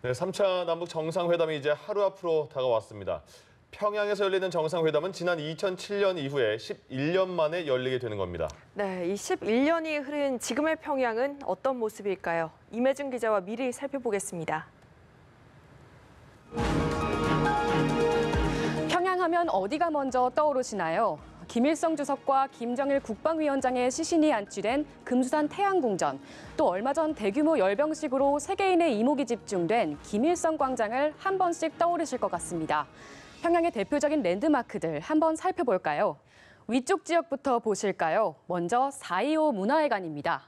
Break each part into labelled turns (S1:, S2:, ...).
S1: 네, 3차 남북 정상회담이 이제 하루 앞으로 다가왔습니다. 평양에서 열리는 정상회담은 지난 2007년 이후에 11년 만에 열리게 되는 겁니다.
S2: 네, 이 11년이 흐른 지금의 평양은 어떤 모습일까요? 임혜준 기자와 미리 살펴보겠습니다.
S3: 평양하면 어디가 먼저 떠오르시나요? 김일성 주석과 김정일 국방위원장의 시신이 안치된 금수산 태양궁전, 또 얼마 전 대규모 열병식으로 세계인의 이목이 집중된 김일성 광장을 한 번씩 떠오르실 것 같습니다. 평양의 대표적인 랜드마크들 한번 살펴볼까요? 위쪽 지역부터 보실까요? 먼저 4.25 문화회관입니다.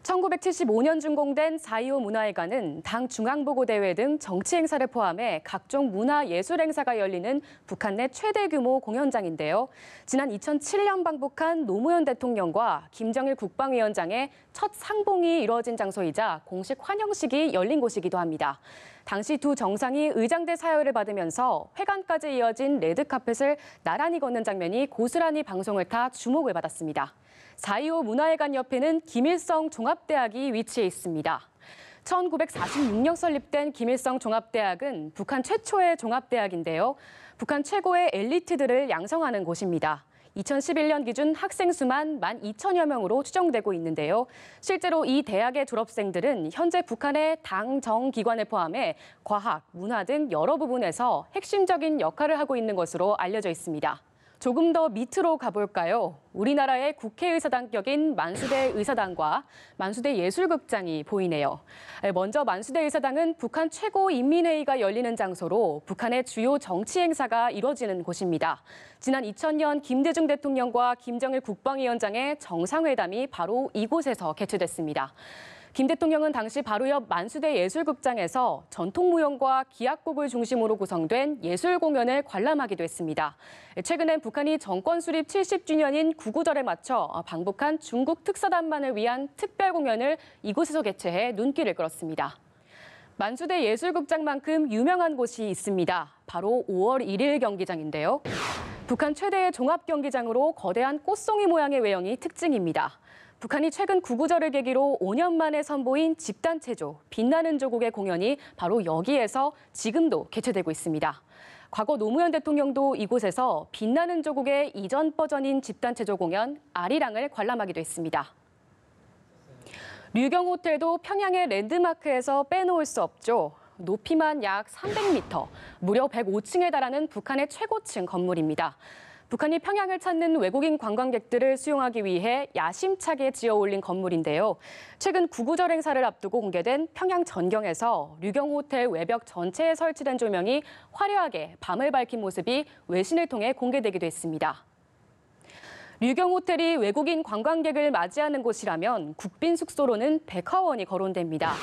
S3: 1975년 준공된 4.25 문화회관은 당 중앙보고대회 등 정치 행사를 포함해 각종 문화예술 행사가 열리는 북한 내 최대 규모 공연장인데요. 지난 2007년 방북한 노무현 대통령과 김정일 국방위원장의 첫 상봉이 이루어진 장소이자 공식 환영식이 열린 곳이기도 합니다. 당시 두 정상이 의장대 사열을 받으면서 회관까지 이어진 레드카펫을 나란히 걷는 장면이 고스란히 방송을 타 주목을 받았습니다. 4.25 문화회관 옆에는 김일성 종합대학이 위치해 있습니다. 1946년 설립된 김일성 종합대학은 북한 최초의 종합대학인데요. 북한 최고의 엘리트들을 양성하는 곳입니다. 2011년 기준 학생 수만 12,000여 명으로 추정되고 있는데요. 실제로 이 대학의 졸업생들은 현재 북한의 당, 정 기관을 포함해 과학, 문화 등 여러 부분에서 핵심적인 역할을 하고 있는 것으로 알려져 있습니다. 조금 더 밑으로 가볼까요? 우리나라의 국회의사당격인 만수대 의사당과 만수대 예술극장이 보이네요. 먼저 만수대 의사당은 북한 최고인민회의가 열리는 장소로 북한의 주요 정치 행사가 이뤄지는 곳입니다. 지난 2000년 김대중 대통령과 김정일 국방위원장의 정상회담이 바로 이곳에서 개최됐습니다. 김 대통령은 당시 바로 옆 만수대 예술극장에서 전통무용과 기악곡을 중심으로 구성된 예술 공연을 관람하기도 했습니다. 최근엔 북한이 정권 수립 70주년인 구구절에 맞춰 방북한 중국 특사단만을 위한 특별 공연을 이곳에서 개최해 눈길을 끌었습니다. 만수대 예술극장만큼 유명한 곳이 있습니다. 바로 5월 1일 경기장인데요. 북한 최대의 종합경기장으로 거대한 꽃송이 모양의 외형이 특징입니다. 북한이 최근 구구절을 계기로 5년 만에 선보인 집단체조, 빛나는 조국의 공연이 바로 여기에서 지금도 개최되고 있습니다. 과거 노무현 대통령도 이곳에서 빛나는 조국의 이전 버전인 집단체조 공연 아리랑을 관람하기도 했습니다. 류경호텔도 평양의 랜드마크에서 빼놓을 수 없죠. 높이만 약 300m, 무려 105층에 달하는 북한의 최고층 건물입니다. 북한이 평양을 찾는 외국인 관광객들을 수용하기 위해 야심차게 지어 올린 건물인데요. 최근 구구절 행사를 앞두고 공개된 평양 전경에서 류경호텔 외벽 전체에 설치된 조명이 화려하게 밤을 밝힌 모습이 외신을 통해 공개되기도 했습니다. 류경호텔이 외국인 관광객을 맞이하는 곳이라면 국빈 숙소로는 백화원이 거론됩니다.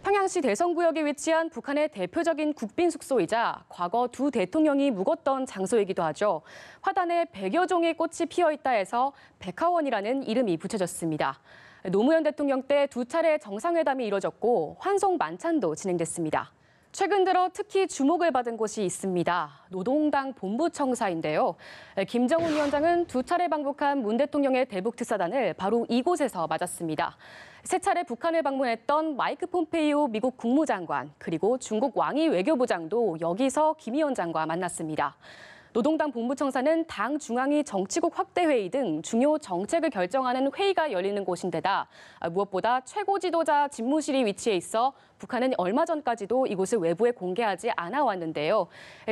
S3: 평양시 대성구역에 위치한 북한의 대표적인 국빈 숙소이자 과거 두 대통령이 묵었던 장소이기도 하죠. 화단에 100여 종의 꽃이 피어 있다 해서 백화원이라는 이름이 붙여졌습니다. 노무현 대통령 때 두 차례 정상회담이 이뤄졌고 환송 만찬도 진행됐습니다. 최근 들어 특히 주목을 받은 곳이 있습니다. 노동당 본부청사인데요. 김정은 위원장은 두 차례 방북한 문 대통령의 대북 특사단을 바로 이곳에서 맞았습니다. 세 차례 북한을 방문했던 마이크 폼페이오 미국 국무장관, 그리고 중국 왕이 외교부장도 여기서 김 위원장과 만났습니다. 노동당 본부청사는 당 중앙위 정치국 확대회의 등 중요 정책을 결정하는 회의가 열리는 곳인데다 무엇보다 최고 지도자 집무실이 위치해 있어 북한은 얼마 전까지도 이곳을 외부에 공개하지 않아 왔는데요.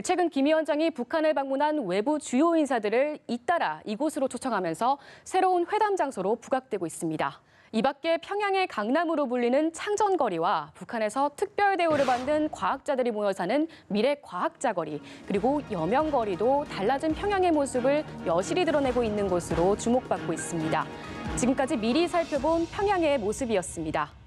S3: 최근 김 위원장이 북한을 방문한 외부 주요 인사들을 잇따라 이곳으로 초청하면서 새로운 회담 장소로 부각되고 있습니다. 이 밖에 평양의 강남으로 불리는 창전거리와 북한에서 특별 대우를 받는 과학자들이 모여 사는 미래과학자거리, 그리고 여명거리도 달라진 평양의 모습을 여실히 드러내고 있는 곳으로 주목받고 있습니다. 지금까지 미리 살펴본 평양의 모습이었습니다.